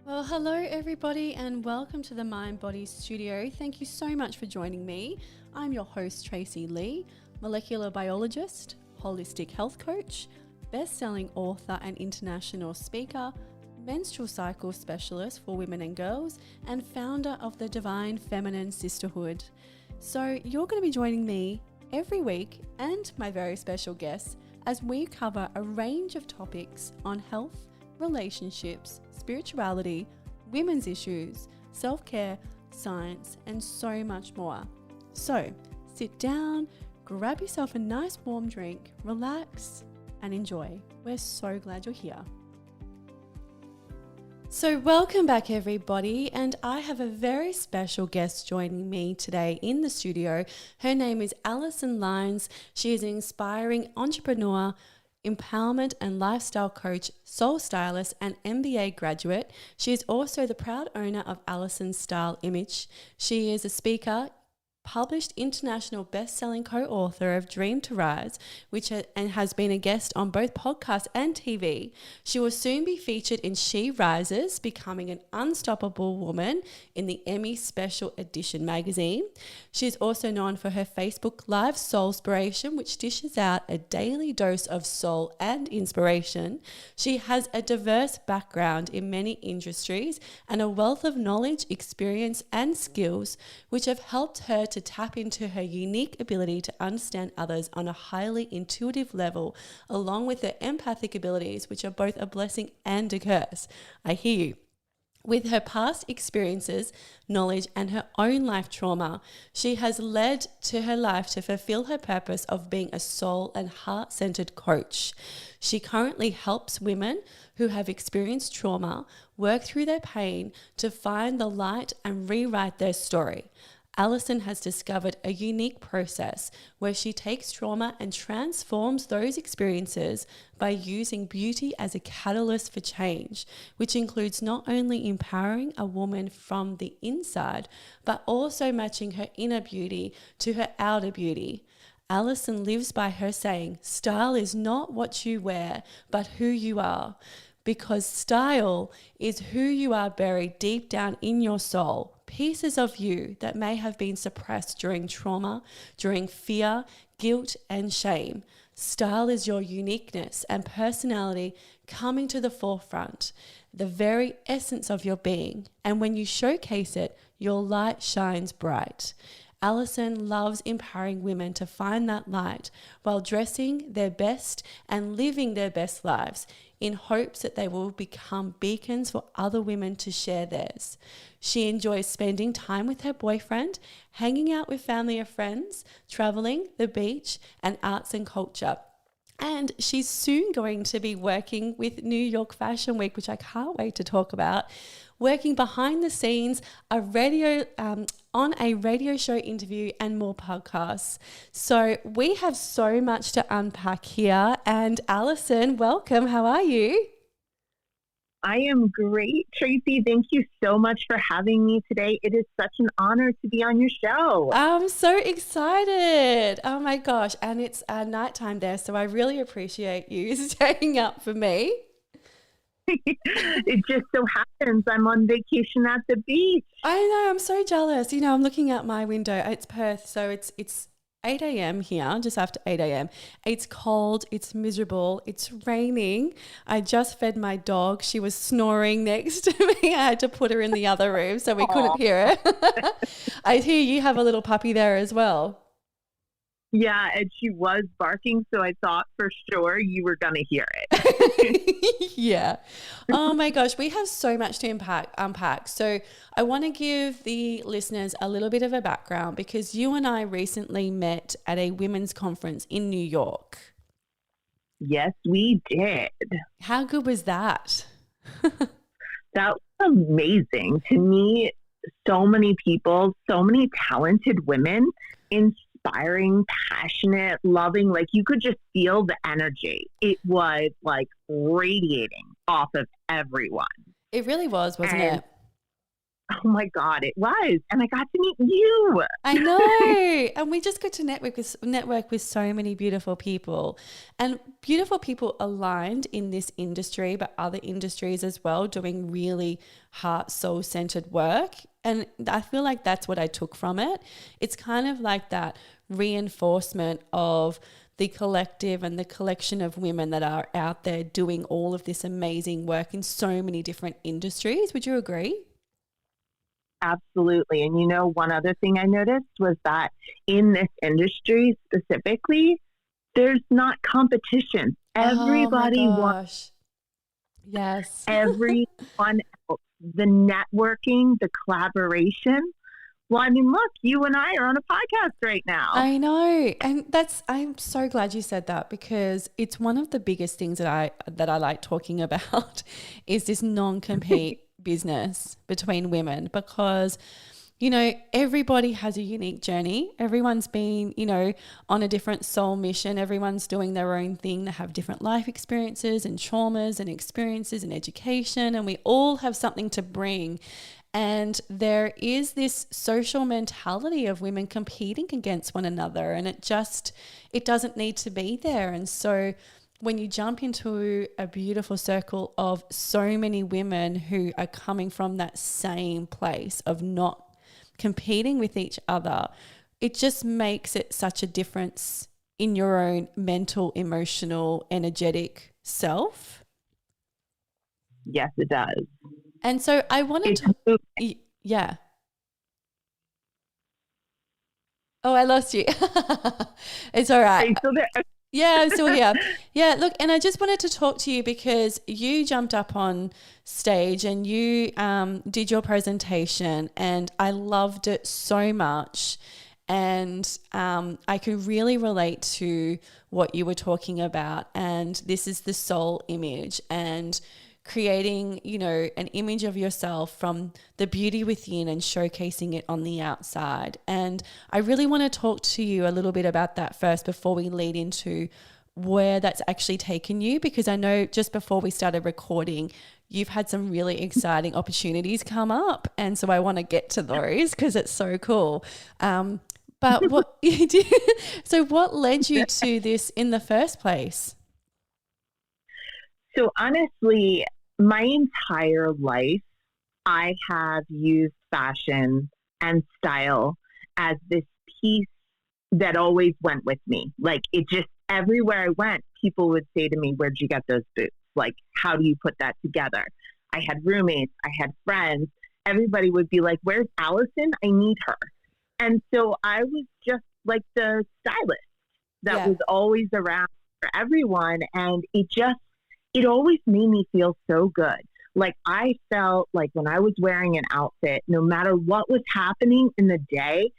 Well, hello everybody and welcome to the Mind Body Studio. Thank you so much for joining me. I'm your host Tracy Lee, molecular biologist, holistic health coach, best-selling author and international speaker, menstrual cycle specialist for women and girls, and founder of the Divine Feminine Sisterhood. So you're going to be joining me every week and my very special guests as we cover a range of topics on health, relationships, spirituality, women's issues, self-care, science, and so much more. So sit down, grab yourself a nice warm drink, relax, and enjoy. We're so glad you're here. So welcome back everybody, and I have a very special guest joining me today in the studio. Her name is Alison Lines. She is an inspiring entrepreneur, empowerment and lifestyle coach, soul stylist, and MBA graduate. She is also the proud owner of Alison's Style Image. She is a speaker, published international best-selling co-author of Dream to Rise, and has been a guest on both podcasts and TV. She will soon be featured in She Rises, becoming an unstoppable woman in the Emmy Special Edition magazine. She is also known for her Facebook Live Soulspiration, which dishes out a daily dose of soul and inspiration. She has a diverse background in many industries and a wealth of knowledge, experience, and skills, which have helped her to tap into her unique ability to understand others on a highly intuitive level, along with her empathic abilities, which are both a blessing and a curse. I hear you. With her past experiences, knowledge, and her own life trauma, she has led to her life to fulfill her purpose of being a soul and heart-centered coach. She currently helps women who have experienced trauma work through their pain to find the light and rewrite their story. Alison has discovered a unique process where she takes trauma and transforms those experiences by using beauty as a catalyst for change, which includes not only empowering a woman from the inside, but also matching her inner beauty to her outer beauty. Alison lives by her saying, "Style is not what you wear, but who you are." Because style is who you are buried deep down in your soul, pieces of you that may have been suppressed during trauma, during fear, guilt, and shame. Style is your uniqueness and personality coming to the forefront, the very essence of your being. And when you showcase it, your light shines bright. Alison loves empowering women to find that light while dressing their best and living their best lives in hopes that they will become beacons for other women to share theirs. She enjoys spending time with her boyfriend, hanging out with family or friends, traveling, the beach, and arts and culture. And she's soon going to be working with New York Fashion Week, which I can't wait to talk about, working behind the scenes, on a radio show interview, and more podcasts. So we have so much to unpack here. And Alison, welcome. How are you? I am great, Tracy. Thank you so much for having me today. It is such an honor to be on your show. I'm so excited. Oh my gosh. And it's nighttime there, so I really appreciate you staying up for me. It just so happens I'm on vacation at the beach. I know. I'm so jealous. You know, I'm looking out my window. It's Perth, so it's 8 a.m. here, just after 8 a.m. It's cold, it's miserable, it's raining. I just fed my dog. She was snoring next to me. I had to put her in the other room so we couldn't hear her. I hear you have a little puppy there as well. Yeah, and she was barking, so I thought for sure you were going to hear it. Yeah. Oh my gosh, we have so much to unpack. So I want to give the listeners a little bit of a background because you and I recently met at a women's conference in New York. Yes, we did. How good was that? That was amazing. To me, so many people, so many talented women, inspiring, passionate, loving, like you could just feel the energy. It was like radiating off of everyone. It really was, wasn't it? Oh my God, it was. And I got to meet you. I know. And we just got to network with so many beautiful people, and beautiful people aligned in this industry, but other industries as well, doing really heart, soul centered work. And I feel like that's what I took from it. It's kind of like that reinforcement of the collective and the collection of women that are out there doing all of this amazing work in so many different industries. Would you agree? Absolutely. And one other thing I noticed was that in this industry specifically, there's not competition. Oh my Everybody wants gosh. Yes. everyone else. The networking, the collaboration. Well, I mean, look, you and I are on a podcast right now. I know. And I'm so glad you said that, because it's one of the biggest things that I like talking about is this non-compete business between women, because everybody has a unique journey. Everyone's been, on a different soul mission. Everyone's doing their own thing. They have different life experiences and traumas and experiences and education, and we all have something to bring. And there is this social mentality of women competing against one another, and it doesn't need to be there. And so when you jump into a beautiful circle of so many women who are coming from that same place of not competing with each other, it just makes it such a difference in your own mental, emotional, energetic self. Yes, it does. And so I wanted to, yeah. Oh, I lost you. It's all Are right. you still there? Yeah, I'm still here. Yeah, look, and I just wanted to talk to you because you jumped up on stage and you did your presentation, and I loved it so much. And I could really relate to what you were talking about. And this is the soul image, and creating, an image of yourself from the beauty within and showcasing it on the outside. And I really want to talk to you a little bit about that first before we lead into where that's actually taken you, because I know just before we started recording, you've had some really exciting opportunities come up. And so I want to get to those because it's so cool. But what you did, so what led you to this in the first place? So honestly, my entire life, I have used fashion and style as this piece that always went with me. Like it just, everywhere I went, people would say to me, "Where'd you get those boots? Like, how do you put that together?" I had roommates, I had friends. Everybody would be like, "Where's Alison? I need her." And so I was just like the stylist that was always around for everyone. And it always made me feel so good. Like I felt like when I was wearing an outfit, no matter what was happening in the day,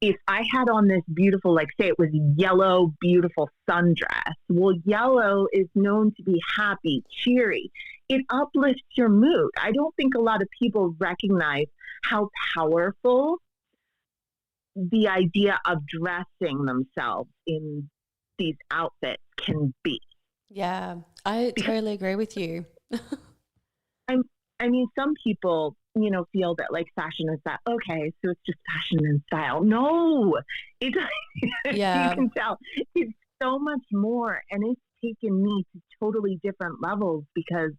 if I had on this beautiful, like say it was yellow, beautiful sundress, well, yellow is known to be happy, cheery. It uplifts your mood. I don't think a lot of people recognize how powerful the idea of dressing themselves in these outfits can be. Yeah, I totally agree with you. I mean, some people, feel that like fashion is that, okay, so it's just fashion and style. No, it's, Yeah. you can tell it's so much more. And it's taken me to totally different levels because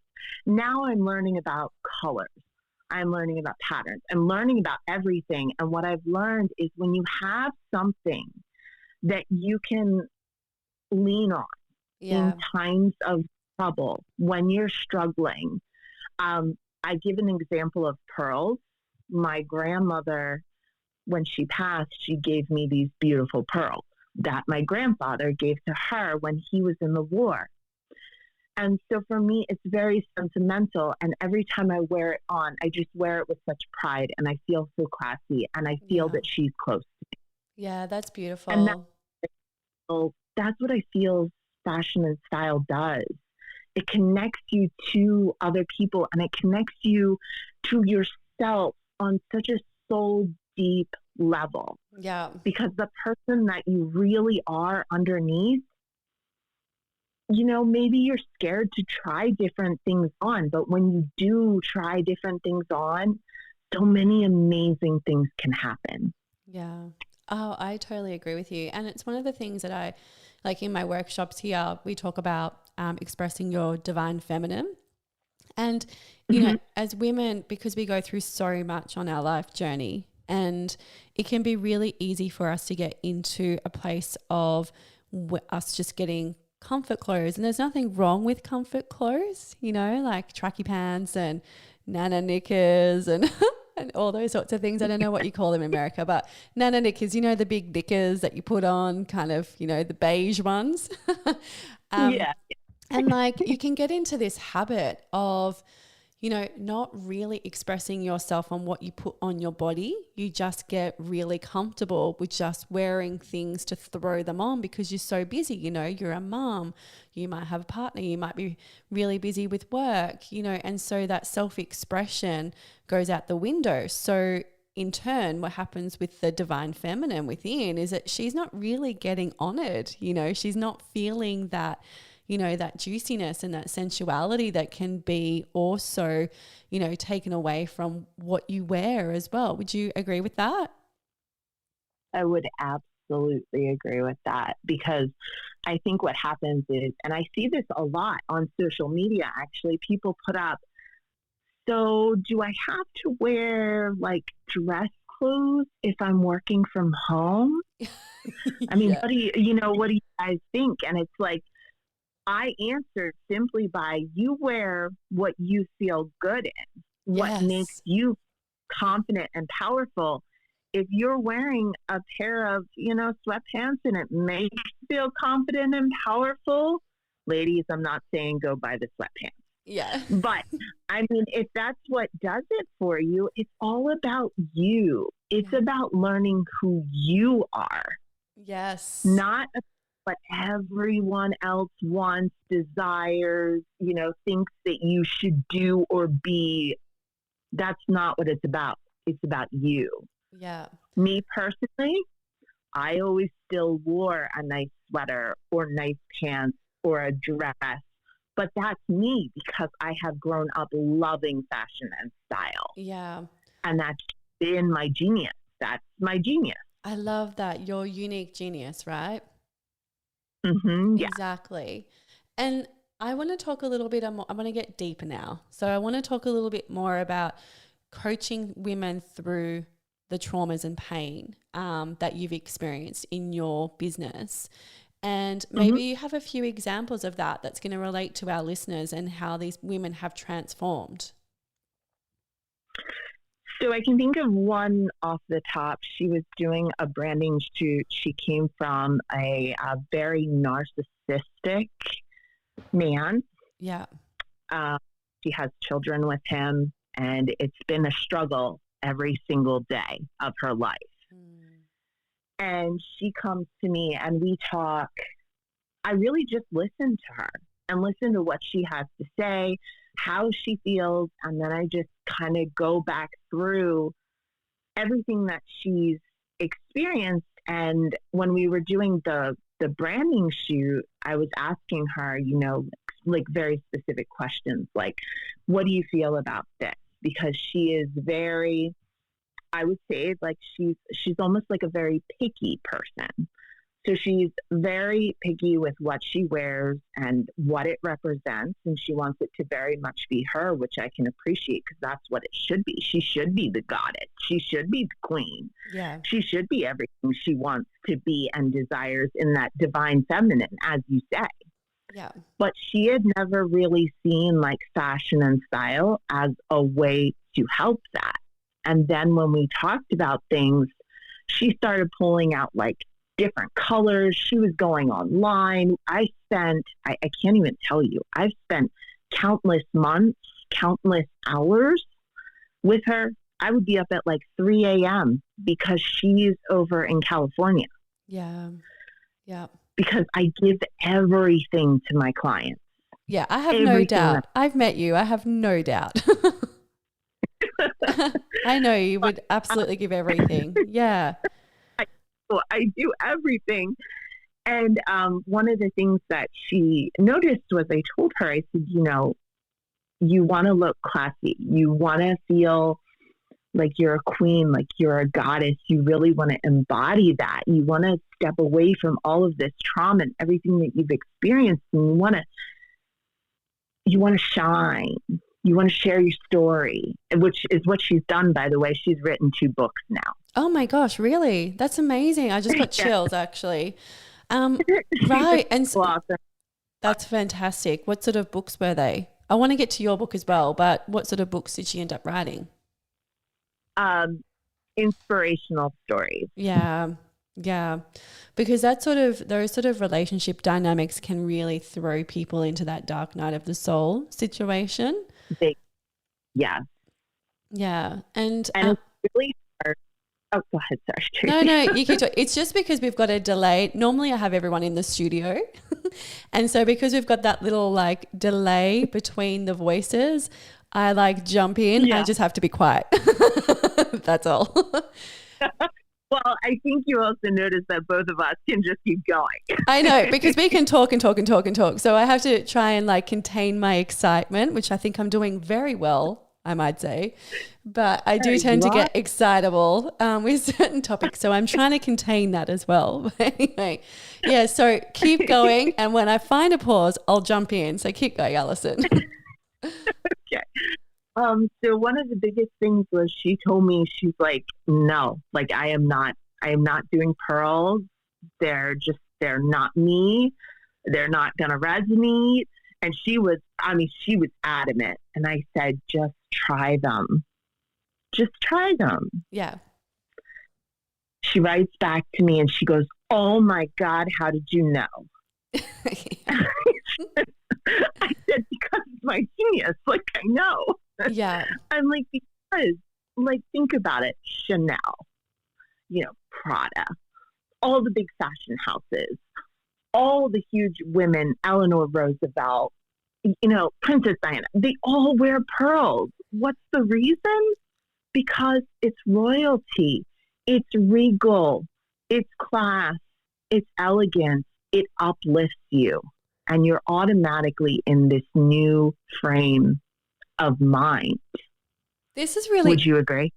now I'm learning about colors. I'm learning about patterns. I'm learning about everything. And what I've learned is when you have something that you can lean on in times of trouble, when you're struggling. I give an example of pearls. My grandmother, when she passed, she gave me these beautiful pearls that my grandfather gave to her when he was in the war. And so for me, it's very sentimental. And every time I wear it on, I just wear it with such pride and I feel so classy and I feel that she's close to me. Yeah, that's beautiful. And that's what I feel fashion and style does. It connects you to other people and it connects you to yourself on such a soul deep level. Yeah. Because the person that you really are underneath, maybe you're scared to try different things on, but when you do try different things on, so many amazing things can happen. Yeah. Oh, I totally agree with you. And it's one of the things that I like in my workshops here, we talk about expressing your divine feminine. And, you know, Mm-hmm. as women, because we go through so much on our life journey, and it can be really easy for us to get into a place of us just getting comfort clothes. And there's nothing wrong with comfort clothes, you know, like tracky pants and nana knickers and and all those sorts of things. I don't know what you call them in America, but nana knickers, you know, the big knickers that you put on, kind of, you know, the beige ones. um, Yeah. and like you can get into this habit of, you know, not really expressing yourself on what you put on your body. You just get really comfortable with just wearing things to throw them on because you're so busy. You know, you're a mom, you might have a partner, you might be really busy with work, you know, and so that self-expression goes out the window. So in turn, what happens with the divine feminine within is that she's not really getting honored. You know, she's not feeling that, you know, that juiciness and that sensuality that can be also, you know, taken away from what you wear as well. Would you agree with that? I would absolutely agree with that, because I think what happens is, and I see this a lot on social media actually, people put up, so do I have to wear like dress clothes if I'm working from home? I mean, Yeah. what do you guys think? And it's like, I answered simply by, you wear what you feel good in, what makes Yes. you confident and powerful. If you're wearing a pair of, sweatpants and it makes you feel confident and powerful, ladies, I'm not saying go buy the sweatpants. Yeah. But I mean, if that's what does it for you, it's all about you. It's Yeah. about learning who you are, Yes. not what everyone else wants, desires, thinks that you should do or be. That's not what it's about. It's about you. Yeah. Me personally, I always still wore a nice sweater or nice pants or a dress, but that's me because I have grown up loving fashion and style. Yeah. And that's been my genius. That's my genius. I love that. Your unique genius, right? Yeah. Exactly. And I want to talk a little bit more, I want to get deeper now. So I want to talk a little bit more about coaching women through the traumas and pain that you've experienced in your business. And maybe you have a few examples of that that's going to relate to our listeners and how these women have transformed. So I can think of one off the top. She was doing a branding shoot. She came from a very narcissistic man. Yeah. She has children with him, and it's been a struggle every single day of her life. And she comes to me and we talk. I really just listen to her and listen to what she has to say, how she feels. And then I just kind of go back through everything that she's experienced. And when we were doing the branding shoot, I was asking her, like very specific questions, like, what do you feel about this? Because she is very, I would say, like she's almost like a very picky person. So she's very picky with what she wears and what it represents, and she wants it to very much be her, which I can appreciate because that's what it should be. She should be the goddess. She should be the queen. Yeah. She should be everything she wants to be and desires in that divine feminine, as you say. Yeah. But she had never really seen like fashion and style as a way to help that. And then when we talked about things, she started pulling out like different colors. She was going online. I can't even tell you, I've spent countless months, countless hours with her. I would be up at like 3 a.m. because she's over in California. Yeah. Yeah. Because I give everything to my clients. Yeah. I have no Everything doubt. I've met you. I have no doubt. I know you would absolutely give everything. Yeah. I do everything. And one of the things that she noticed was I told her, I said, you want to look classy. You want to feel like you're a queen, like you're a goddess. You really want to embody that. You want to step away from all of this trauma and everything that you've experienced, and you want to shine. You want to share your story, which is what she's done, by the way. She's written 2 books now. Oh my gosh, really? That's amazing. I just got chills actually. Right. And Awesome. that's fantastic. What sort of books were they? I want to get to your book as well, but what sort of books did she end up writing? Inspirational stories. Yeah. Yeah. Because those sort of relationship dynamics can really throw people into that dark night of the soul situation. Yeah. Yeah. And it's really hard. Oh, go ahead. Sorry, Tracy. No, you keep talking. It's just because we've got a delay. Normally I have everyone in the studio. And so because we've got that little like delay between the voices, I like jump in. Yeah. I just have to be quiet. That's all. Well, I think you also notice that both of us can just keep going. I know, because we can talk and talk and talk and talk. So I have to try and like contain my excitement, which I think I'm doing very well, I might say. But I do tend to get excitable with certain topics. So I'm trying to contain that as well. But anyway, yeah, so keep going. And when I find a pause, I'll jump in. So keep going, Alison. Okay. So one of the biggest things was she told me, she's like, no, like I am not doing pearls. They're not me. They're not going to resonate. And she was adamant. And I said, just try them. Just try them. Yeah. She writes back to me and she goes, oh my God, how did you know? I said, because it's my genius. Like, I know. Yeah. I'm like, because, like, think about it. Chanel, Prada, all the big fashion houses, all the huge women, Eleanor Roosevelt, Princess Diana, they all wear pearls. What's the reason? Because it's royalty. It's regal. It's class. It's elegance. It uplifts you. And you're automatically in this new frame of mind. This is really... Would you agree?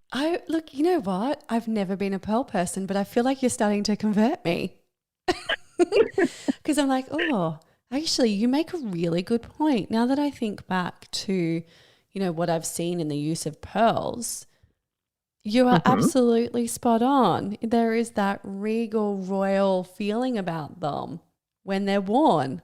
Look, you know what? I've never been a pearl person, but I feel like you're starting to convert me. Because I'm like, oh, actually, you make a really good point. Now that I think back to, what I've seen in the use of pearls, you are absolutely spot on. There is that regal, royal feeling about them when they're worn.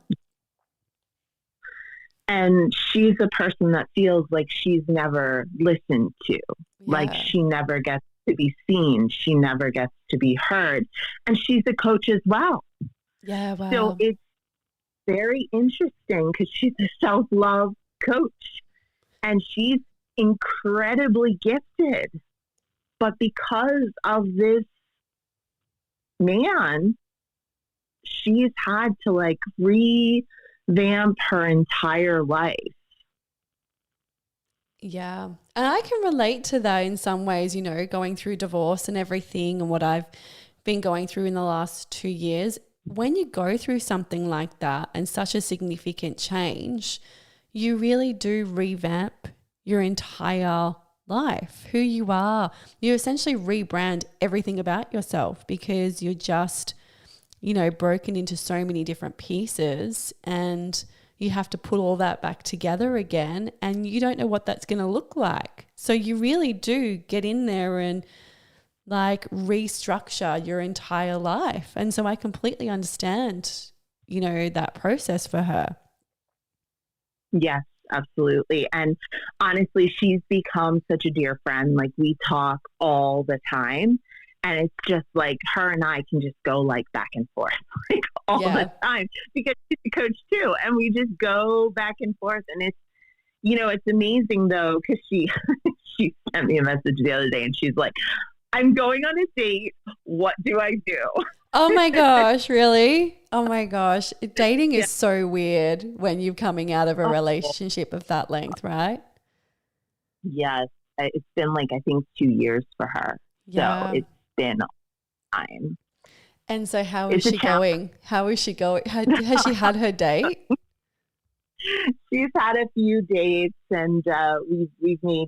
And she's a person that feels like she's never listened to, like she never gets to be seen. She never gets to be heard. And she's a coach as well. Yeah, wow. So it's very interesting because she's a self-love coach and she's incredibly gifted. But because of this man, she's had to like revamp her entire life. Yeah. And I can relate to that in some ways, going through divorce and everything and what I've been going through in the last 2 years. When you go through something like that and such a significant change, you really do revamp your entire life, who you are. You essentially rebrand everything about yourself because you're just, broken into so many different pieces and you have to put all that back together again and you don't know what that's going to look like. So you really do get in there and like restructure your entire life. And so I completely understand, that process for her. Yes, absolutely. And honestly, she's become such a dear friend. Like we talk all the time and it's just like her and I can just go like back and forth like all the time because she's a coach too. And we just go back and forth and it's, it's amazing though, because she sent me a message the other day and she's like, I'm going on a date. What do I do? Oh my gosh, really? Oh my gosh. Dating is so weird when you're coming out of a relationship of that length, right? Yes. It's been like, I think 2 years for her. Yeah. So it's been time. And so how is she going? How is she going? Has she had her date? She's had a few dates, and we've made,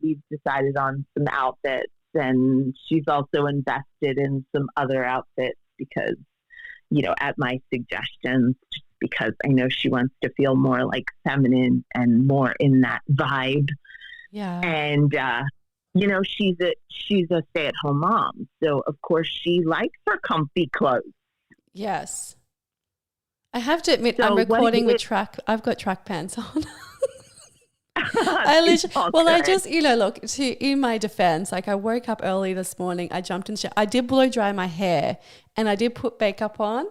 we've decided on some outfits, and she's also invested in some other outfits because, at my suggestions, just because I know she wants to feel more like feminine and more in that vibe. Yeah. And she's a stay-at-home mom, so of course she likes her comfy clothes. Yes. I have to admit, So I'm recording with I've got track pants on. I just, look, in my defense, like I woke up early this morning, I jumped in the shower, I did blow dry my hair and I did put makeup on,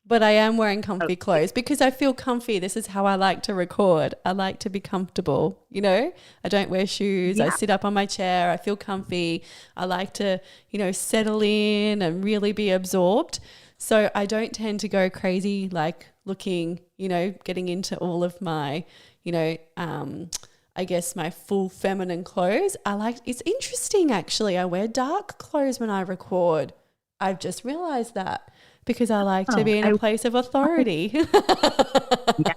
but I am wearing comfy clothes because I feel comfy. This is how I like to record. I like to be comfortable, I don't wear shoes. Yeah. I sit up on my chair. I feel comfy. I like to, settle in and really be absorbed. So I don't tend to go crazy, like looking, getting into all of my, I guess my full feminine clothes. It's interesting actually. I wear dark clothes when I record. I've just realized that because I like to be in a place of authority. Yeah.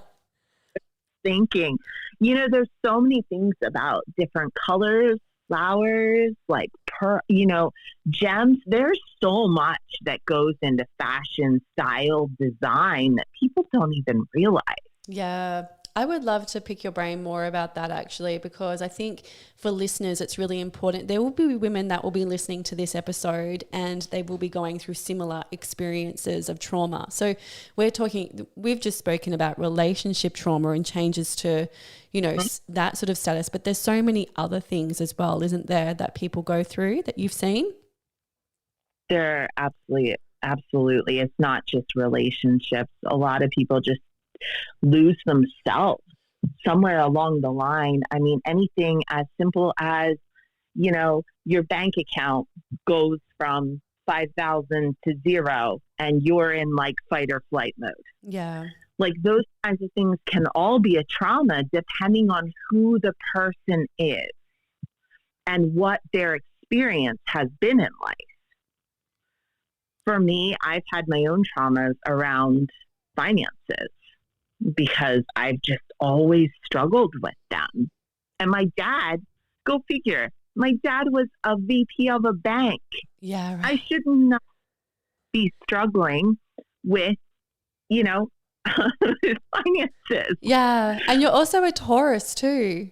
Thinking, there's so many things about different colors, flowers, like gems. There's so much that goes into fashion, style, design that people don't even realize. Yeah. I would love to pick your brain more about that actually, because I think for listeners, it's really important. There will be women that will be listening to this episode and they will be going through similar experiences of trauma. So we've just spoken about relationship trauma and changes to, that sort of status, but there's so many other things as well, isn't there, that people go through that you've seen? There absolutely. It's not just relationships. A lot of people just lose themselves somewhere along the line. I mean, anything as simple as, your bank account goes from 5,000 to 0 and you're in like fight or flight mode. Yeah. Like those kinds of things can all be a trauma depending on who the person is and what their experience has been in life. For me, I've had my own traumas around finances, because I've just always struggled with them. And my dad, go figure, my dad was a VP of a bank. Yeah, right. I should not be struggling with, finances. Yeah. And you're also a Taurus too.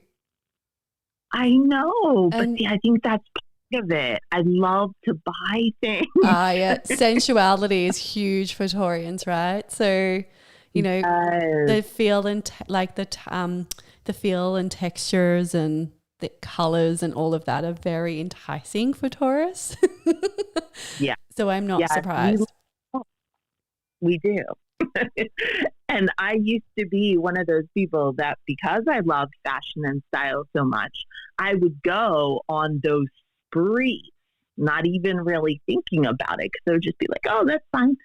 I know, but see, I think that's part of it. I love to buy things. Yeah. Sensuality is huge for Taurians, right? So the feel and the feel and textures and the colors and all of that are very enticing for Taurus. Yeah. So I'm not surprised. We do. And I used to be one of those people that, because I loved fashion and style so much, I would go on those sprees, not even really thinking about it, because I would just be like, oh, that's fine.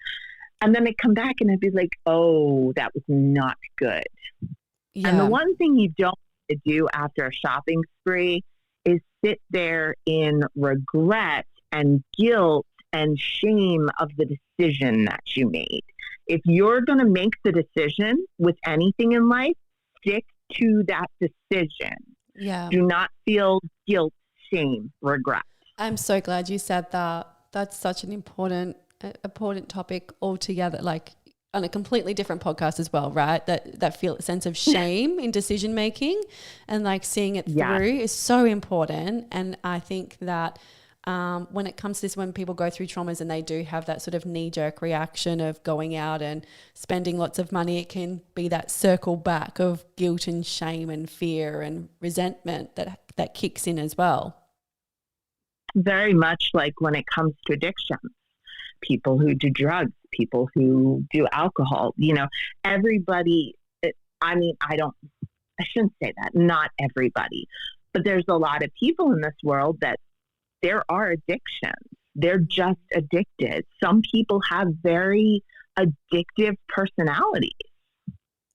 And then I'd come back and I'd be like, oh, that was not good. Yeah. And the one thing you don't want to do after a shopping spree is sit there in regret and guilt and shame of the decision that you made. If you're going to make the decision with anything in life, stick to that decision. Yeah. Do not feel guilt, shame, regret. I'm so glad you said that. That's such an important topic altogether, like on a completely different podcast as well, right? That sense of shame in decision making and like seeing it through is so important. And I think that when it comes to this, when people go through traumas and they do have that sort of knee-jerk reaction of going out and spending lots of money, it can be that circle back of guilt and shame and fear and resentment that kicks in as well. Very much like when it comes to addiction. People who do drugs, people who do alcohol, everybody, I shouldn't say that, not everybody, but there's a lot of people in this world that there are addictions. They're just addicted. Some people have very addictive personalities.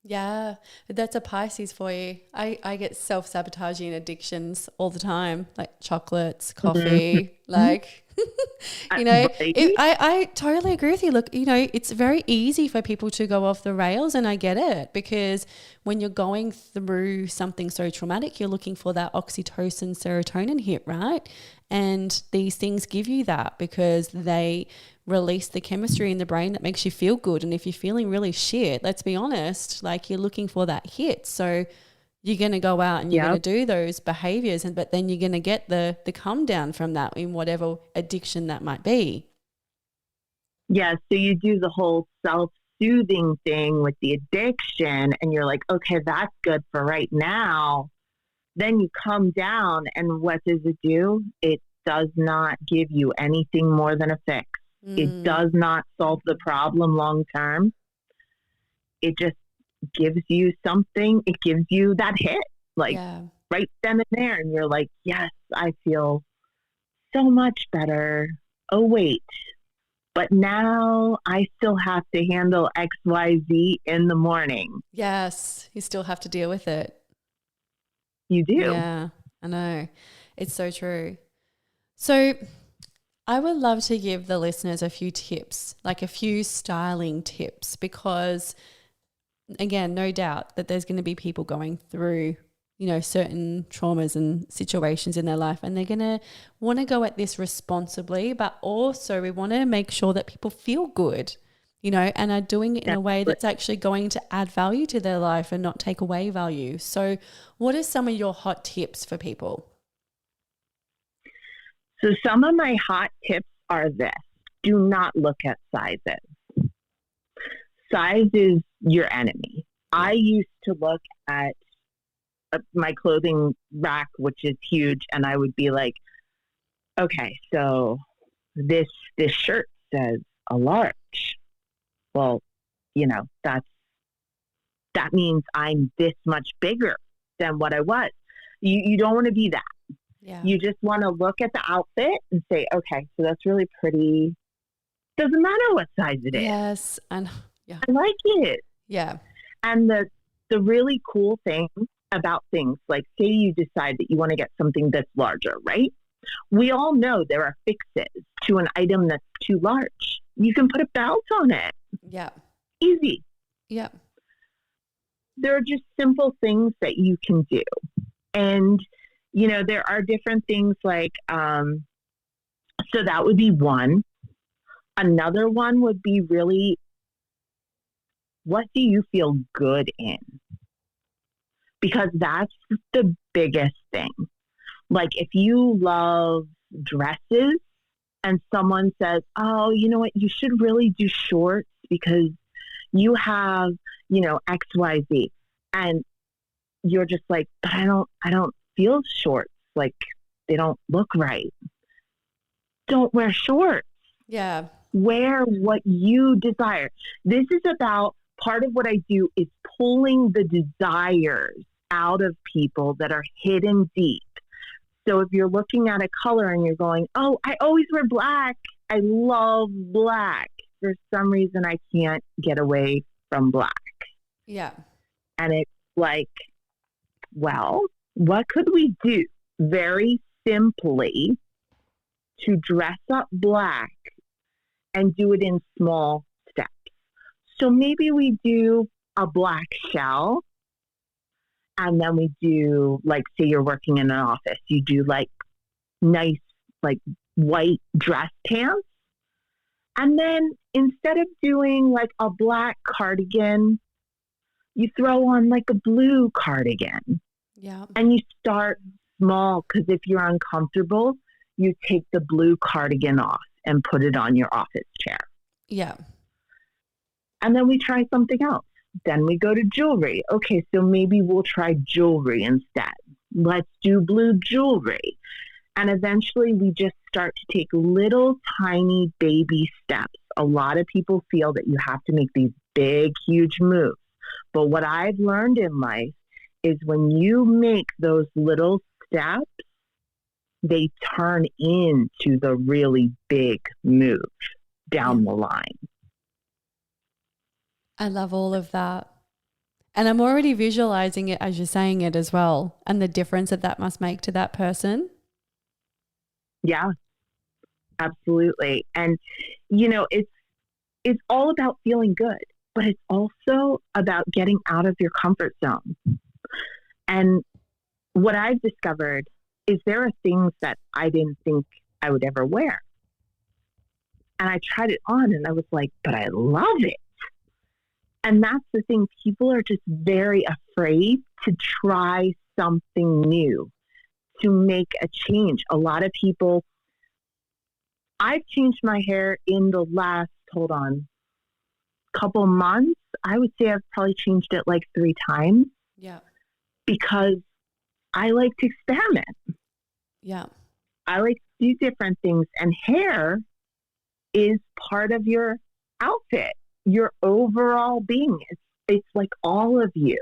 Yeah, that's a Pisces for you. I get self-sabotaging addictions all the time, like chocolates, coffee, like Right? I totally agree with you. Look, it's very easy for people to go off the rails, and I get it, because when you're going through something so traumatic, you're looking for that oxytocin, serotonin hit, right? And these things give you that because they release the chemistry in the brain that makes you feel good. And if you're feeling really shit, let's be honest, like you're looking for that hit. So you're going to go out and you're going to do those behaviors, but then you're going to get the come down from that in whatever addiction that might be. Yeah. So you do the whole self-soothing thing with the addiction and you're like, okay, that's good for right now. Then you come down and what does it do? It does not give you anything more than a fix. It does not solve the problem long term. It just gives you something. It gives you that hit, like right then and there. And you're like, yes, I feel so much better. Oh, wait. But now I still have to handle XYZ in the morning. Yes, you still have to deal with it. You do. Yeah, I know. It's so true. So I would love to give the listeners a few tips, like a few styling tips, because again, no doubt that there's going to be people going through, certain traumas and situations in their life, and they're going to want to go at this responsibly, but also we want to make sure that people feel good, and are doing it in a way that's actually going to add value to their life and not take away value. So what are some of your hot tips for people? So some of my hot tips are this. Do not look at sizes. Size is your enemy. I used to look at my clothing rack, which is huge, and I would be like, okay, so this shirt says a large. Well, that means I'm this much bigger than what I was. You don't want to be that. Yeah. You just want to look at the outfit and say, okay, so that's really pretty. Doesn't matter what size it is. Yes. And yeah. I like it. Yeah. And the really cool thing about things, like say you decide that you want to get something that's larger, right? We all know there are fixes to an item that's too large. You can put a belt on it. Yeah. Easy. Yeah. There are just simple things that you can do. And, there are different things like, so that would be one. Another one would be really, what do you feel good in? Because that's the biggest thing. Like if you love dresses and someone says, oh, you know what, you should really do shorts because you have, XYZ. And you're just like, but I don't feel shorts. Like they don't look right. Don't wear shorts. Yeah. Wear what you desire. This is about, part of what I do is pulling the desires out of people that are hidden deep. So if you're looking at a color and you're going, oh, I always wear black. I love black. For some reason, I can't get away from black. Yeah. And it's like, well, what could we do very simply to dress up black and do it in small steps? So maybe we do a black shell, and then we do, like, say you're working in an office, you do like nice, like white dress pants. And then instead of doing like a black cardigan, you throw on like a blue cardigan. Yeah. And you start small, because if you're uncomfortable, you take the blue cardigan off and put it on your office chair. Yeah. And then we try something else. Then we go to jewelry. Okay, so maybe we'll try jewelry instead. Let's do blue jewelry. And eventually we just start to take little tiny baby steps. A lot of people feel that you have to make these big, huge moves. But what I've learned in life is when you make those little steps, they turn into the really big move down the line. I love all of that. And I'm already visualizing it as you're saying it as well, and the difference that must make to that person. Yeah. Absolutely. And, it's all about feeling good, but it's also about getting out of your comfort zone. And what I've discovered is there are things that I didn't think I would ever wear. And I tried it on and I was like, but I love it. And that's the thing. People are just very afraid to try something new, to make a change. A lot of people, I've changed my hair in the last, couple months. I would say I've probably changed it like 3 times. Yeah. Because I like to experiment. Yeah. I like to do different things. And hair is part of your outfit, your overall being. It's like all of you.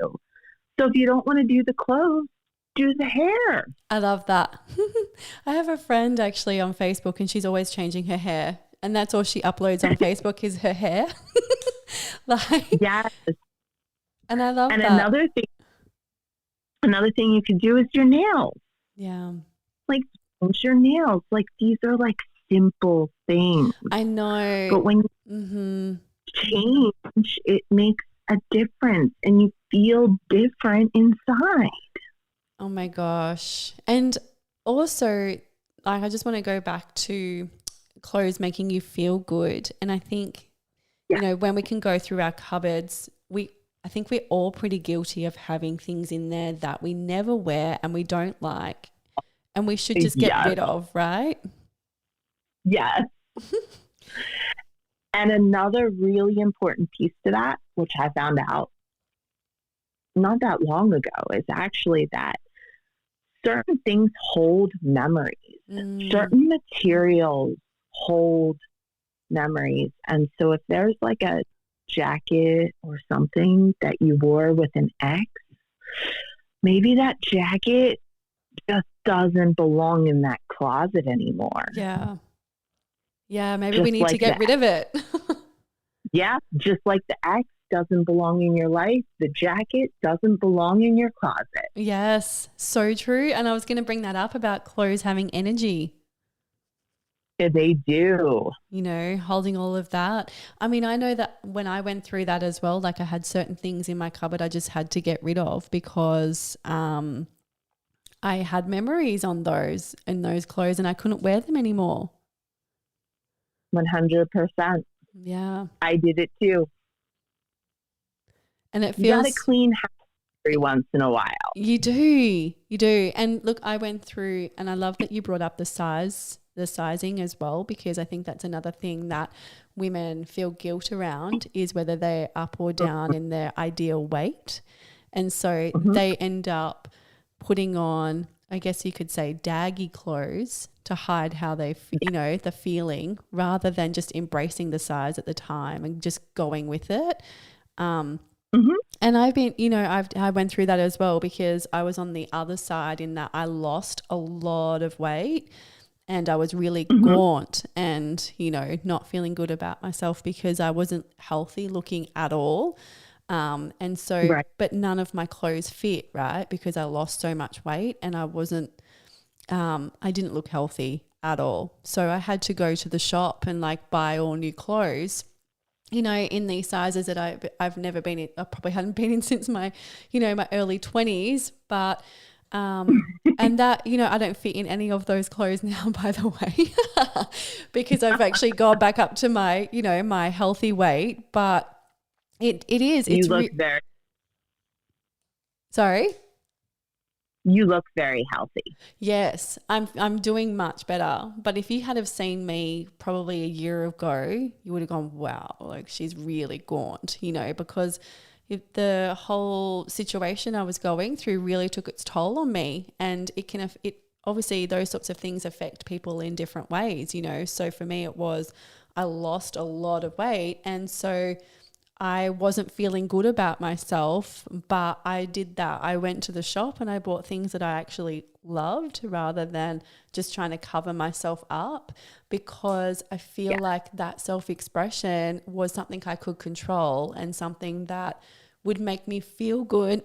So if you don't want to do the clothes, do the hair. I love that. I have a friend actually on Facebook and she's always changing her hair. And that's all she uploads on Facebook is her hair. Yes. And I love that. And another thing you can do is your nails. Yeah. Like change your nails. Like these are like simple things. I know. But when you change, it makes a difference and you feel different inside. Oh my gosh. And also, like, I just want to go back to clothes making you feel good. And I think, when we can go through our cupboards, I think we're all pretty guilty of having things in there that we never wear and we don't like and we should just get rid of, right? Yes. And another really important piece to that, which I found out not that long ago, is actually that certain things hold memories. Certain materials hold memories. And so if there's like a jacket or something that you wore with an ex, maybe that jacket just doesn't belong in that closet anymore. Yeah, maybe we need to get rid of it. Yeah, just like the ex doesn't belong in your life, the jacket doesn't belong in your closet. Yes, so true. And I was going to bring that up about clothes having energy. Yeah, they do. Holding all of that. I mean, I know that when I went through that as well, like I had certain things in my cupboard I just had to get rid of because I had memories on those clothes and I couldn't wear them anymore. 100%. Yeah. I did it too. And it feels... You got to clean house every once in a while. You do. And look, I went through, and I love that you brought up the sizing as well, because I think that's another thing that women feel guilt around is whether they're up or down in their ideal weight. And so they end up putting on, I guess you could say, daggy clothes to hide how they, the feeling, rather than just embracing the size at the time and just going with it. And I've been, I went through that as well because I was on the other side in that I lost a lot of weight and I was really gaunt and, not feeling good about myself because I wasn't healthy looking at all. And so, but none of my clothes fit, right? Because I lost so much weight and I didn't look healthy at all. So I had to go to the shop and like buy all new clothes, in these sizes that I've never been in. I probably hadn't been in since my, my early 20s, but, and that, I don't fit in any of those clothes now, by the way, because I've actually gone back up to my, my healthy weight, but It is. You look very... Sorry? You look very healthy. Yes, I'm doing much better. But if you had have seen me probably a year ago, you would have gone, wow, like she's really gaunt, because the whole situation I was going through really took its toll on me. And it obviously those sorts of things affect people in different ways, So for me I lost a lot of weight, and so I wasn't feeling good about myself, but I did that. I went to the shop and I bought things that I actually loved rather than just trying to cover myself up, because I feel like that self-expression was something I could control and something that would make me feel good,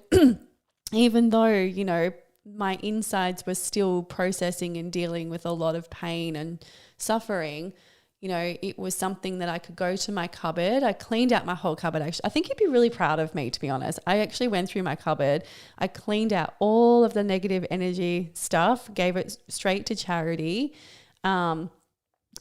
even though, my insides were still processing and dealing with a lot of pain and suffering, you know, it was something that I could go to my cupboard. I cleaned out my whole cupboard. Actually, I think you'd be really proud of me, to be honest. I actually went through my cupboard. I cleaned out all of the negative energy stuff, gave it straight to charity. And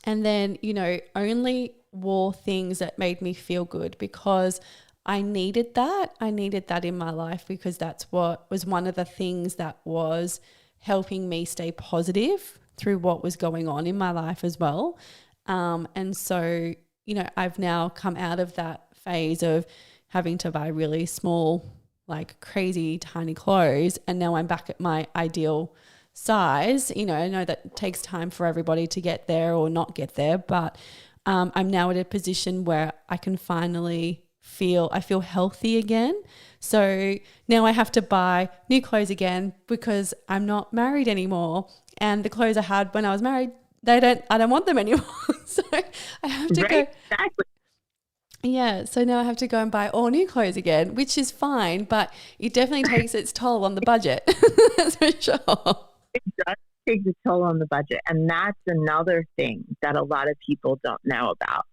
then, you know, only wore things that made me feel good because I needed that. I needed that in my life because that's what was one of the things that was helping me stay positive through what was going on in my life as well. And so, you know, I've now come out of that phase of having to buy really small, like crazy tiny clothes. And now I'm back at my ideal size. You know, I know that takes time for everybody to get there or not get there, but I'm now at a position where I can finally I feel healthy again. So now I have to buy new clothes again because I'm not married anymore. And the clothes I had when I was married, I don't want them anymore. So I have to go. Exactly. Yeah. So now I have to go and buy all new clothes again, which is fine, but it definitely takes its toll on the budget. That's for sure. It does take a toll on the budget. And that's another thing that a lot of people don't know about.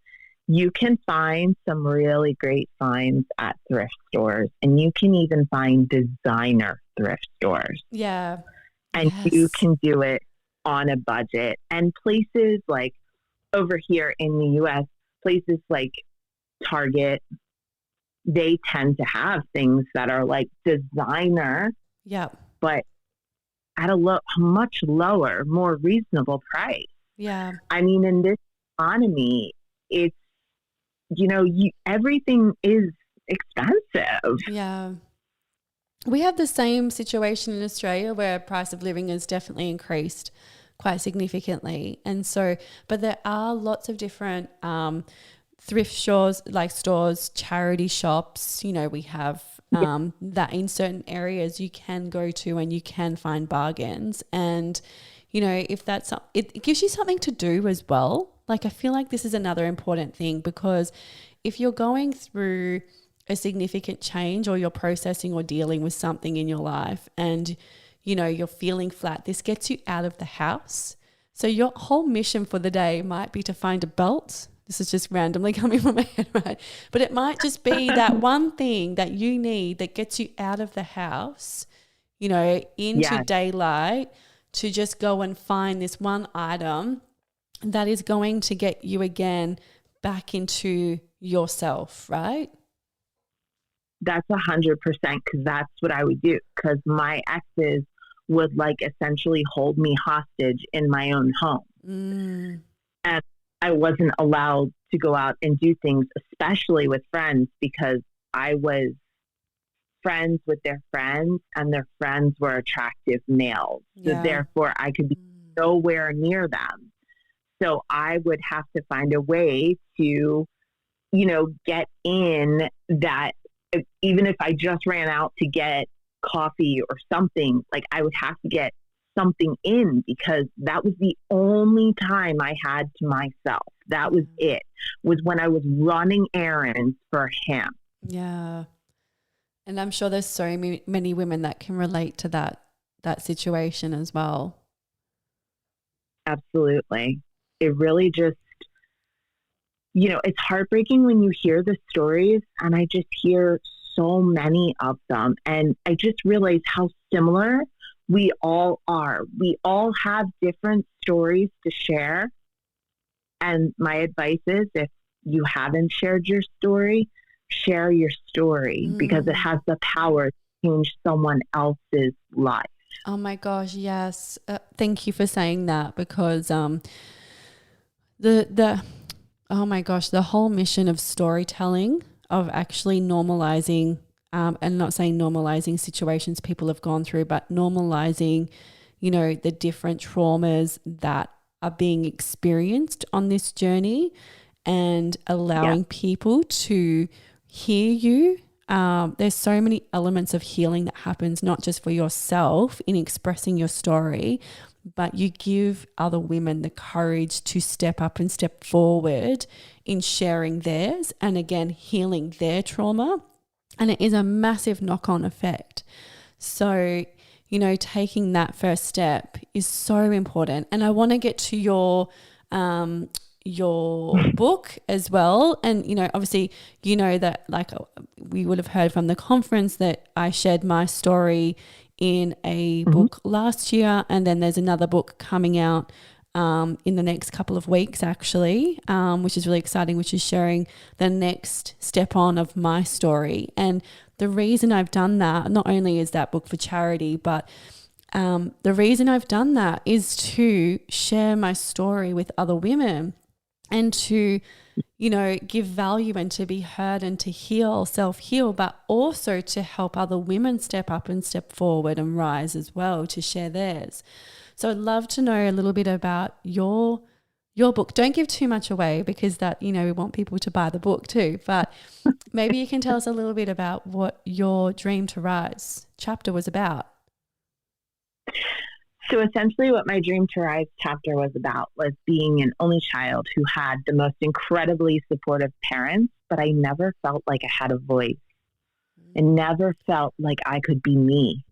You can find some really great finds at thrift stores, and you can even find designer thrift stores. Yeah. And you can do it on a budget. And places like over here in the US, places like Target, they tend to have things that are like designer, but at a much lower, more reasonable price. Yeah. I mean, in this economy, it's, you know, everything is expensive. Yeah. We have the same situation in Australia where price of living has definitely increased quite significantly. And so, but there are lots of different thrift stores, like stores, charity shops. You know, we have that in certain areas you can go to and you can find bargains. And, you know, if that's, it gives you something to do as well. Like, I feel like this is another important thing because if you're going through a significant change or you're processing or dealing with something in your life and, you know, you're feeling flat, this gets you out of the house. So your whole mission for the day might be to find a belt. This is just randomly coming from my head, right? But it might just be that one thing that you need that gets you out of the house, you know, into daylight, to just go and find this one item that is going to get you again back into yourself, right? That's 100% because that's what I would do, because my exes would like essentially hold me hostage in my own home. And I wasn't allowed to go out and do things, especially with friends, because I was friends with their friends and their friends were attractive males. So therefore I could be nowhere near them. So I would have to find a way to, you know, get in that. Even if I just ran out to get coffee or something, like I would have to get something in because that was the only time I had to myself. That was it, was when I was running errands for him. Yeah. And I'm sure there's so many women that can relate to that situation as well. Absolutely. It really just, you know, it's heartbreaking when you hear the stories, and I just hear so many of them. And I just realize how similar we all are. We all have different stories to share. And my advice is, if you haven't shared your story, share your story because it has the power to change someone else's life. Oh my gosh, yes. Thank you for saying that because oh my gosh, the whole mission of storytelling, of actually normalizing, and not saying normalizing situations people have gone through, but normalizing, you know, the different traumas that are being experienced on this journey and allowing people to hear you. There's so many elements of healing that happens, not just for yourself in expressing your story, but you give other women the courage to step up and step forward in sharing theirs and again, healing their trauma. And it is a massive knock-on effect. So, taking that first step is so important. And I want to get to your book as well. And, obviously, that like we would have heard from the conference that I shared my story in a book last year. And then there's another book coming out in the next couple of weeks, actually, which is really exciting, which is sharing the next step on of my story. And the reason I've done that, not only is that book for charity, but the reason I've done that is to share my story with other women and to, give value and to be heard and to heal, self-heal, but also to help other women step up and step forward and rise as well, to share theirs. So I'd love to know a little bit about your book. Don't give too much away because that, we want people to buy the book too. But maybe you can tell us a little bit about what your Dream to Rise chapter was about. So essentially what my Dream to Rise chapter was about was being an only child who had the most incredibly supportive parents, but I never felt like I had a voice. I never felt like I could be me.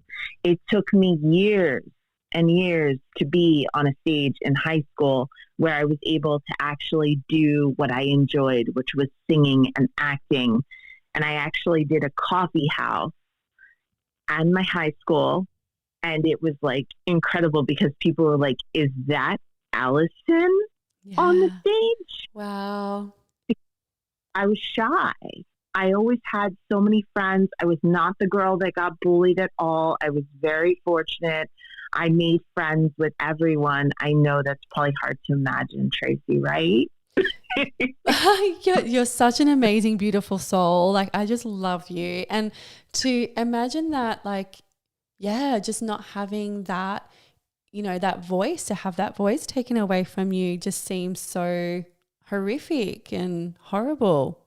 It took me years and years to be on a stage in high school where I was able to actually do what I enjoyed, which was singing and acting. And I actually did a coffee house at my high school. And it was like incredible because people were like, is that Alison on the stage? Wow. I was shy. I always had so many friends. I was not the girl that got bullied at all. I was very fortunate. I made friends with everyone. I know that's probably hard to imagine, Tracy, right? You're such an amazing, beautiful soul. Like, I just love you. And to imagine that, like, just not having that, that voice, to have that voice taken away from you just seems so horrific and horrible.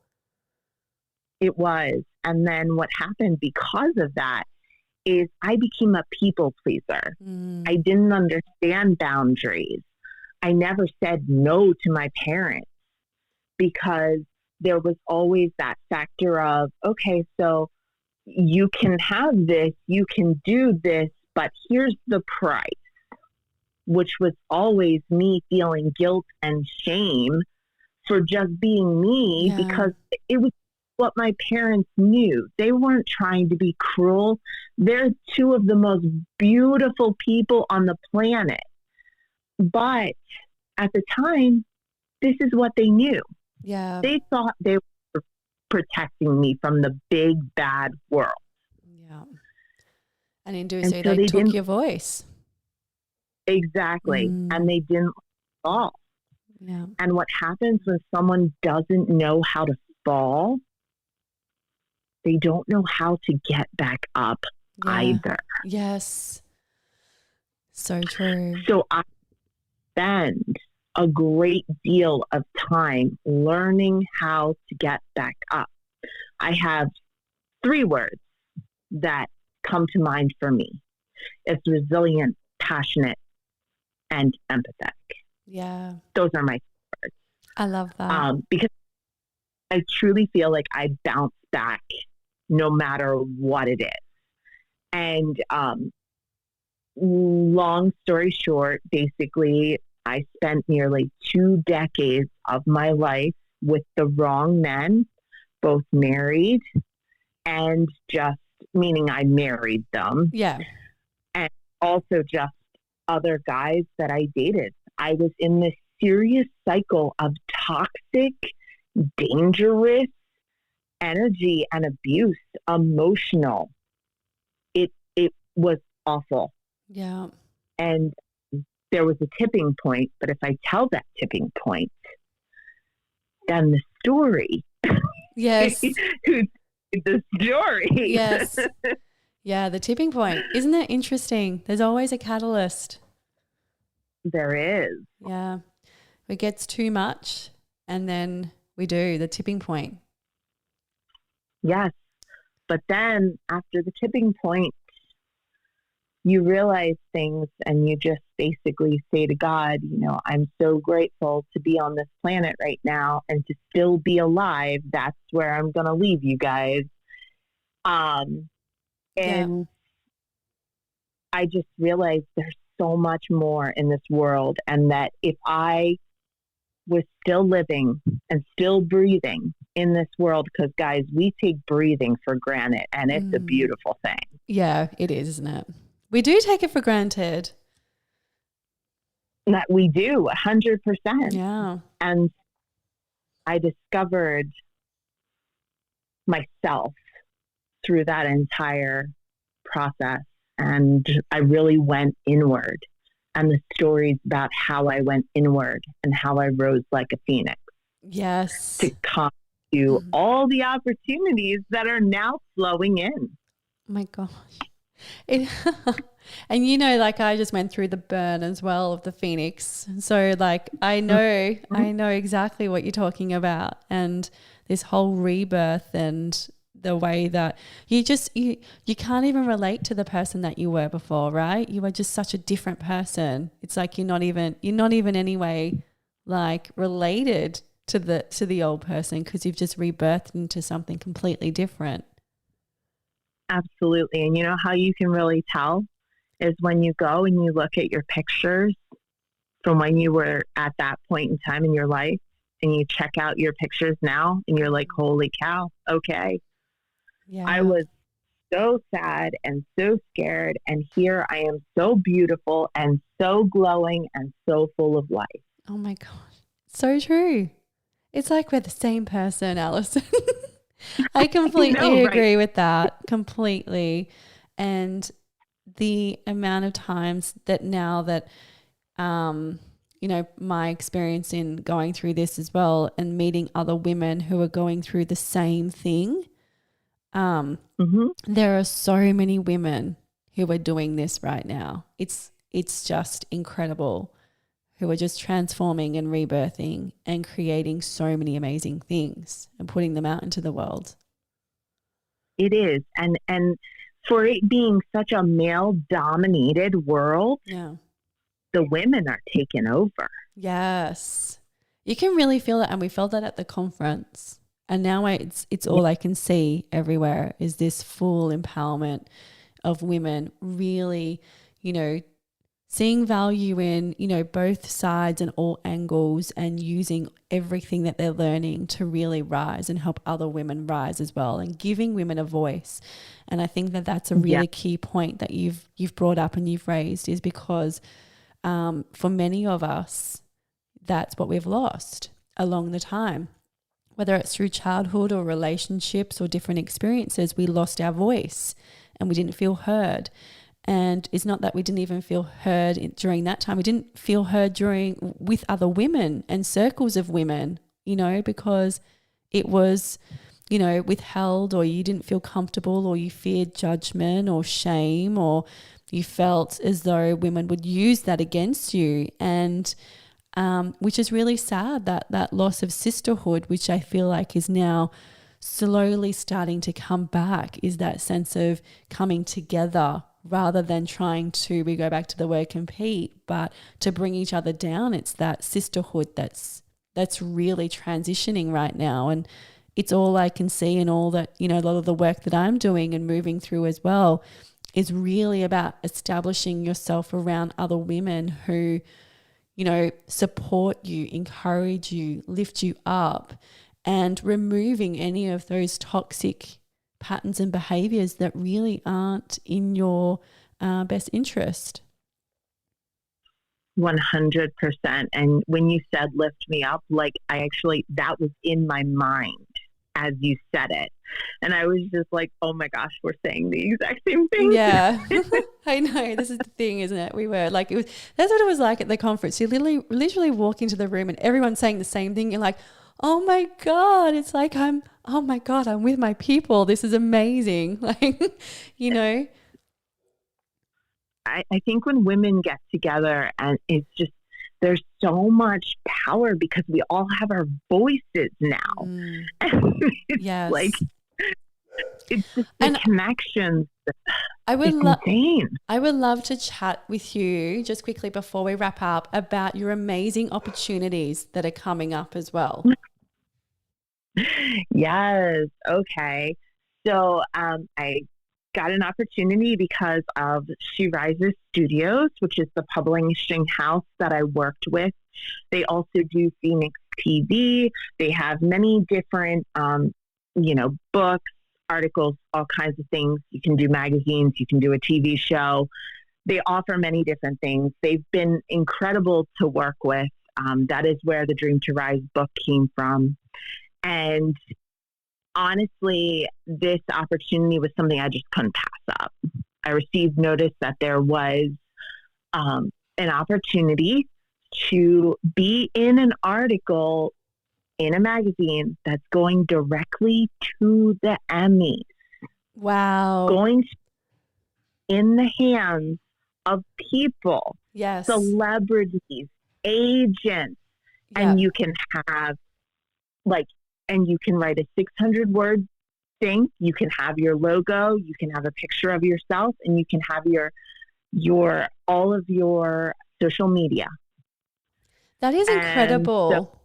It was. And then what happened because of that is I became a people pleaser. I didn't understand boundaries. I never said no to my parents because there was always that factor of, okay, so you can have this, you can do this, but here's the price, which was always me feeling guilt and shame for just being me because it was what my parents knew. They weren't trying to be cruel. They're two of the most beautiful people on the planet. But at the time, this is what they knew. Yeah. They thought they were protecting me from the big, bad world. Yeah. And in doing so, they took your voice. Exactly. And they didn't fall. Yeah. And what happens when someone doesn't know how to fall, they don't know how to get back up either. Yes. So true. So I spend a great deal of time learning how to get back up. I have 3 words that come to mind for me. It's resilient, passionate, and empathetic. Yeah. Those are my words. I love that. Because I truly feel like I bounce back no matter what it is. And long story short, basically, I spent nearly 2 decades of my life with the wrong men, both married and just, meaning I married them. Yeah. And also just other guys that I dated. I was in this serious cycle of toxic, dangerous energy and abuse, emotional. It was awful. Yeah. And there was a tipping point, but if I tell that tipping point, then the story. Yes. Who's the story? Yes. Yeah, the tipping point. Isn't it interesting? There's always a catalyst. There is. Yeah. It gets too much and then we do the tipping point. Yes. But then after the tipping point, you realize things and you just basically say to God, I'm so grateful to be on this planet right now and to still be alive. That's where I'm going to leave you guys. And I just realized there's so much more in this world, and that if I was still living and still breathing in this world, because guys, we take breathing for granted, and it's a beautiful thing. Yeah, it is, isn't it? We do take it for granted. That we do 100%. Yeah. And I discovered myself through that entire process. And I really went inward. And the stories about how I went inward and how I rose like a phoenix. Yes. To come to all the opportunities that are now flowing in. Oh my gosh. And you know, like I just went through the burn as well of the phoenix. So like I know exactly what you're talking about, and this whole rebirth and the way that you can't even relate to the person that you were before, right? You were just such a different person. It's like you're not even anyway like related to the old person, because you've just rebirthed into something completely different. Absolutely. And you know how you can really tell is when you go and you look at your pictures from when you were at that point in time in your life, and you check out your pictures now and you're like, holy cow, okay. Yeah. I was so sad and so scared, and here I am so beautiful and so glowing and so full of life. Oh my gosh. So true. It's like we're the same person, Alison. I completely agree with that, completely. And the amount of times that now that, you know, my experience in going through this as well and meeting other women who are going through the same thing, there are so many women who are doing this right now. It's just incredible, who are just transforming and rebirthing and creating so many amazing things and putting them out into the world. It is. And for it being such a male-dominated world, the women are taking over. Yes. You can really feel it, and we felt that at the conference. And now it's all I can see everywhere is this full empowerment of women really, you know, seeing value in, you know, both sides and all angles, and using everything that they're learning to really rise and help other women rise as well, and giving women a voice. And I think that that's a really key point that you've brought up and you've raised, is because for many of us, that's what we've lost along the time. Whether it's through childhood or relationships or different experiences, we lost our voice and we didn't feel heard. And it's not that we didn't even feel heard during that time. We didn't feel heard with other women and circles of women, you know, because it was, you know, withheld, or you didn't feel comfortable, or you feared judgment or shame, or you felt as though women would use that against you. And which is really sad, that loss of sisterhood, which I feel like is now slowly starting to come back, is that sense of coming together rather than trying to, we go back to the word compete, but to bring each other down. It's that sisterhood that's really transitioning right now. And it's all I can see, and all that, you know, a lot of the work that I'm doing and moving through as well is really about establishing yourself around other women who, you know, support you, encourage you, lift you up, and removing any of those toxic patterns and behaviors that really aren't in your best interest. 100%. And when you said lift me up, like that was in my mind as you said it. And I was just like, oh my gosh, we're saying the exact same thing. Yeah, I know. This is the thing, isn't it? We were like, that's what it was like at the conference. You literally walk into the room and everyone's saying the same thing. You're like, oh my God, it's like I'm with my people. This is amazing. Like, you know. I think when women get together, and it's just, there's so much power because we all have our voices now. Yes. Like, it's just the connections. I would love to chat with you just quickly before we wrap up about your amazing opportunities that are coming up as well. Yes. Okay. So I got an opportunity because of She Rises Studios, which is the publishing house that I worked with. They also do Phoenix TV. They have many different, books, articles, all kinds of things. You can do magazines, you can do a TV show. They offer many different things. They've been incredible to work with. That is where the Dream to Rise book came from. And honestly, this opportunity was something I just couldn't pass up. I received notice that there was an opportunity to be in an article in a magazine that's going directly to the Emmys. Wow. Going in the hands of people, yes, celebrities, agents, and you can have and you can write a 600-word thing. You can have your logo, you can have a picture of yourself, and you can have your all of your social media. That is incredible.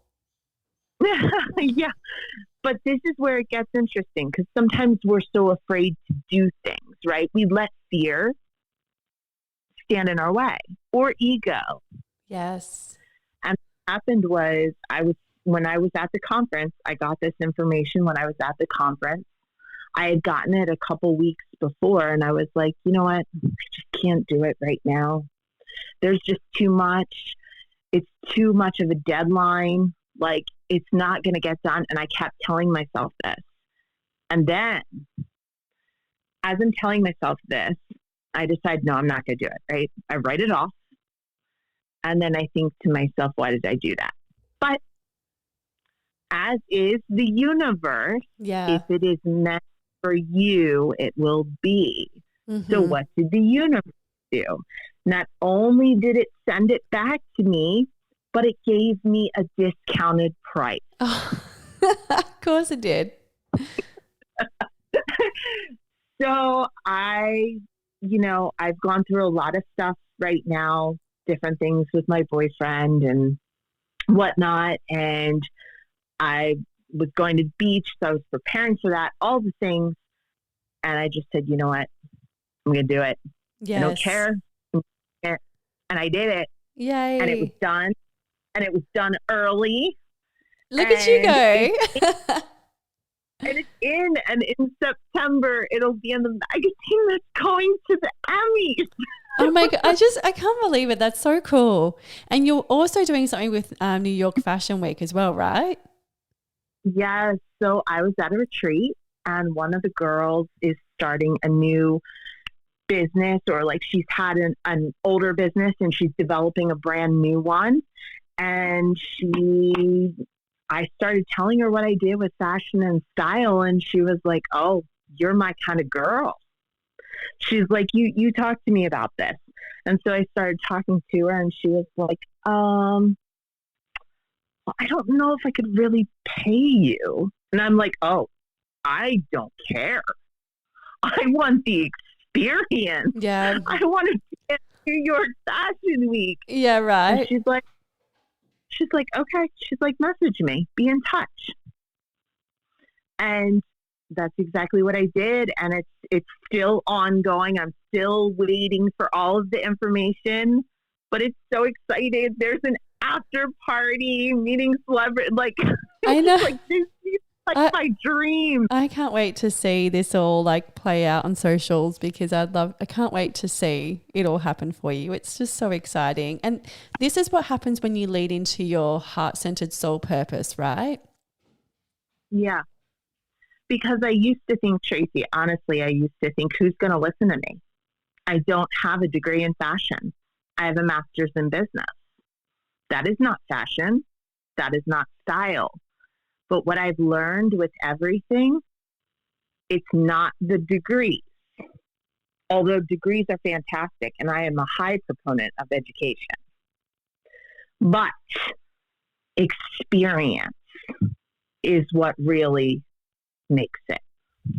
Yeah. But this is where it gets interesting, because sometimes we're so afraid to do things, right? We let fear stand in our way, or ego. Yes. And what happened was when I was at the conference, I got this information when I was at the conference. I had gotten it a couple weeks before, and I was like, you know what? I just can't do it right now. There's just too much. It's too much of a deadline. Like, it's not going to get done. And I kept telling myself this. And then, as I'm telling myself this, I decide, no, I'm not going to do it, right? I write it off. And then I think to myself, why did I do that? But as is the universe, if it is meant for you, it will be. Mm-hmm. So what did the universe do? Not only did it send it back to me, but it gave me a discounted price. Oh, of course it did. So I've gone through a lot of stuff right now, different things with my boyfriend and whatnot. And I was going to the beach, so I was preparing for that, all the things. And I just said, you know what? I'm going to do it. Yes. I don't care. And I did it. Yay. And it was done. And it was done early. Look at you go. And in September, it'll be in the magazine that's going to the Emmys. Oh my God. I can't believe it. That's so cool. And you're also doing something with New York Fashion Week as well, right? Yes. So I was at a retreat, and one of the girls is starting a new business, or like she's had an older business and she's developing a brand new one. And I started telling her what I did with fashion and style, and she was like, oh, you're my kind of girl. She's like, you talk to me about this. And so I started talking to her, and she was like, well, I don't know if I could really pay you. And I'm like, oh, I don't care. I want the experience. Yeah. I want to be at New York Fashion Week. Yeah, right. And she's like, okay. She's like, message me, be in touch. And that's exactly what I did. And it's still ongoing. I'm still waiting for all of the information, but it's so excited. There's an after party meeting celebrity. Like, I know. Like, this is like my dream. I can't wait to see this all like play out on socials, because I can't wait to see it all happen for you. It's just so exciting. And this is what happens when you lead into your heart-centered soul purpose, right? Yeah. Because I used to think, Tracy, honestly, who's going to listen to me? I don't have a degree in fashion. I have a master's in business. That is not fashion. That is not style. But what I've learned with everything, it's not the degrees. Although degrees are fantastic, and I am a high proponent of education. But experience is what really makes it.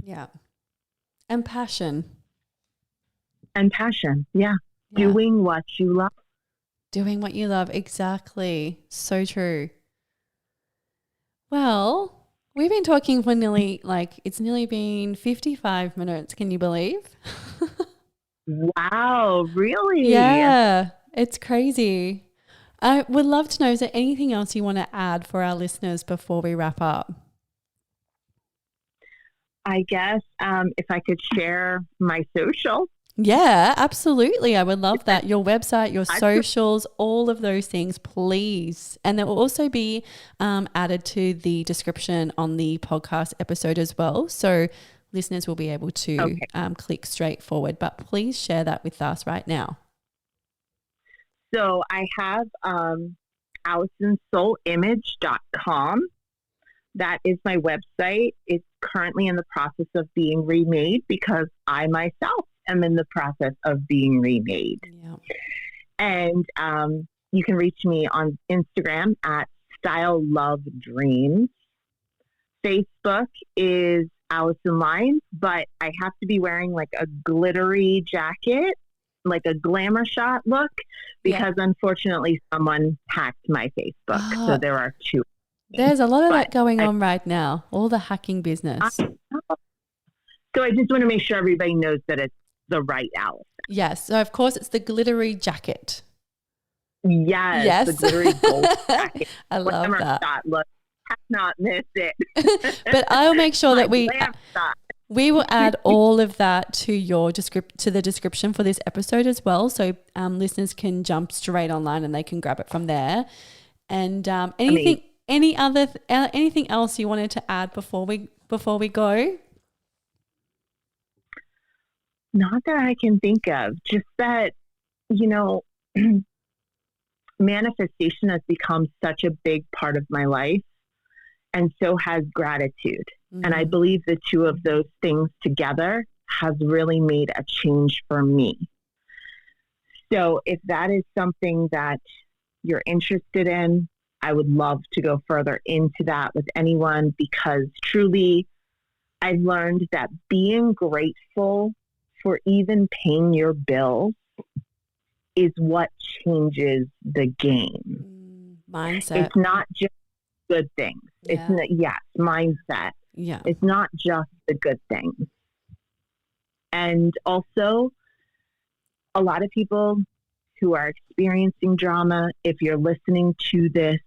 Yeah. And passion. Yeah. Doing what you love. Doing what you love. Exactly. So true. Well, We've been talking for it's nearly been 55 minutes. Can you believe? Wow, really? Yeah, it's crazy. I would love to know, is there anything else you want to add for our listeners before we wrap up? I guess if I could share my social. Yeah, absolutely. I would love that. Your website, your I- socials, all of those things, please. And that will also be added to the description on the podcast episode as well. So listeners will be able to Okay. click straight forward. But please share that with us right now. So I have AlisonSoulImage.com. That is my website. It's currently in the process of being remade because I myself am in the process of being remade. Yeah. And you can reach me on Instagram at Style Love Dreams. Facebook is Alison Lines, but I have to be wearing like a glittery jacket, like a glamour shot look, because unfortunately someone hacked my Facebook. So there are two. There's a lot of that going on right now, all the hacking business. So I just want to make sure everybody knows that it's the right Alison. Yes. So, of course, it's the glittery jacket. Yes. The glittery gold jacket. I love that. Shot look. Cannot miss it. But I'll make sure that we will add all of that to the description for this episode as well, so listeners can jump straight online and they can grab it from there. And anything else you wanted to add before we go? Not that I can think of. Just that, manifestation has become such a big part of my life. And so has gratitude. And I believe the two of those things together has really made a change for me. So if that is something that you're interested in, I would love to go further into that with anyone, because truly I've learned that being grateful for even paying your bills is what changes the game. Mindset. It's not just good things. Yeah. It's mindset. Yeah. It's not just the good things. And also, a lot of people who are experiencing drama, if you're listening to this,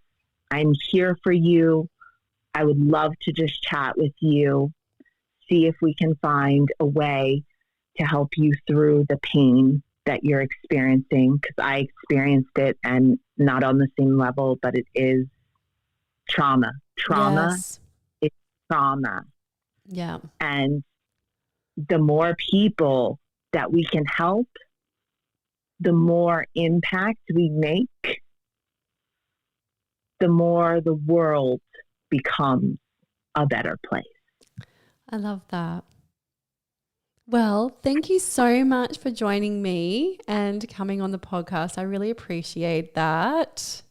I'm here for you. I would love to just chat with you, see if we can find a way to help you through the pain that you're experiencing, because I experienced it, and not on the same level, but it is trauma. Yes. Is trauma. Yeah. And the more people that we can help, the more impact we make, the more the world becomes a better place. I love that. Well, thank you so much for joining me and coming on the podcast. I really appreciate that.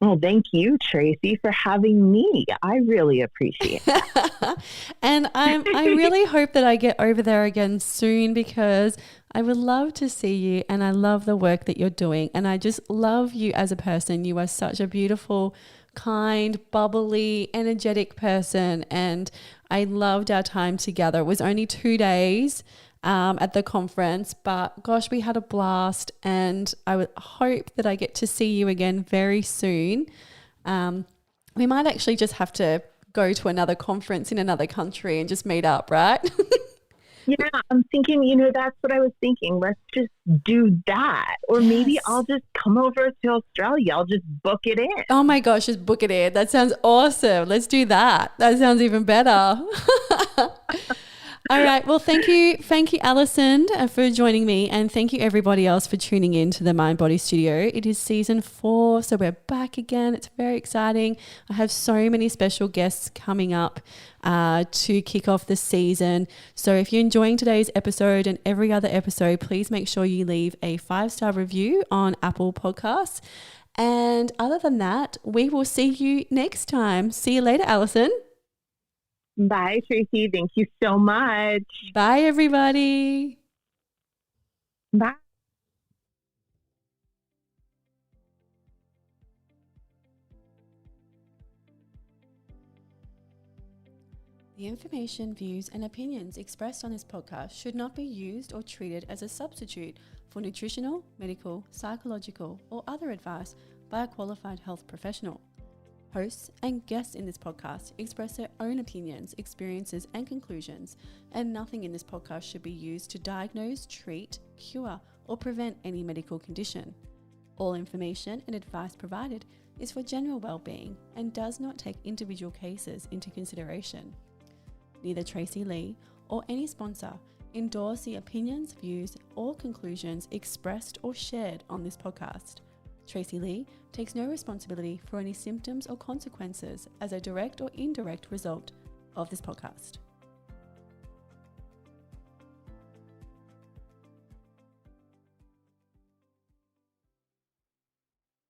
Well, thank you, Tracy, for having me. I really appreciate it. And I really hope that I get over there again soon, because I would love to see you, and I love the work that you're doing. And I just love you as a person. You are such a beautiful, kind, bubbly, energetic person. And I loved our time together. It was only 2 days at the conference, but gosh, we had a blast, and I would hope that I get to see you again very soon. We might actually just have to go to another conference in another country and just meet up, right? Yeah, I'm thinking, that's what I was thinking. Let's just do that. Or maybe I'll just come over to Australia. I'll just book it in. Oh my gosh, just book it in. That sounds awesome. Let's do that. That sounds even better. All right. Well, thank you, Alison, for joining me, and thank you everybody else for tuning in to the Mind Body Studio. It is season 4, so we're back again. It's very exciting. I have so many special guests coming up to kick off the season. So if you're enjoying today's episode and every other episode, please make sure you leave a 5-star review on Apple Podcasts. And other than that, we will see you next time. See you later, Alison. Bye, Tracy. Thank you so much. Bye, everybody. Bye. The information, views, and opinions expressed on this podcast should not be used or treated as a substitute for nutritional, medical, psychological, or other advice by a qualified health professional. Hosts and guests in this podcast express their own opinions, experiences, and conclusions, and nothing in this podcast should be used to diagnose, treat, cure, or prevent any medical condition. All information and advice provided is for general well-being and does not take individual cases into consideration. Neither Tracy Lee or any sponsor endorse the opinions, views, or conclusions expressed or shared on this podcast. Tracy Lee takes no responsibility for any symptoms or consequences as a direct or indirect result of this podcast.